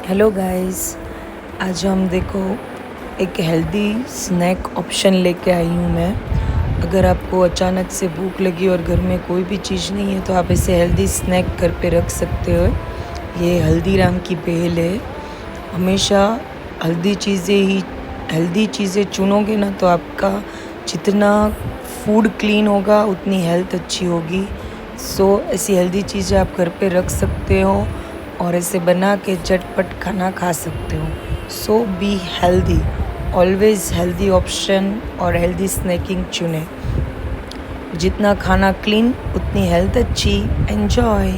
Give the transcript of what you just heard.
Hello guys, आज हम देखो एक हेल्दी स्नैक ऑप्शन लेके आई हूँ मैं। अगर आपको अचानक से भूख लगी और घर में कोई भी चीज़ नहीं है तो आप इसे हेल्दी स्नैक घर पे रख सकते हो। ये हल्दीराम की बेल है। हमेशा हेल्दी चीज़ें चुनोगे ना तो आपका जितना फूड क्लीन होगा उतनी हेल्थ अच्छी होगी। ऐसी हेल्दी चीज़ें आप घर पे रख सकते हो और इसे बना के झटपट खाना खा सकते हो। Be healthy, always healthy option और हेल्दी स्नैकिंग चुने। जितना खाना क्लीन उतनी हेल्थ अच्छी। एन्जॉय।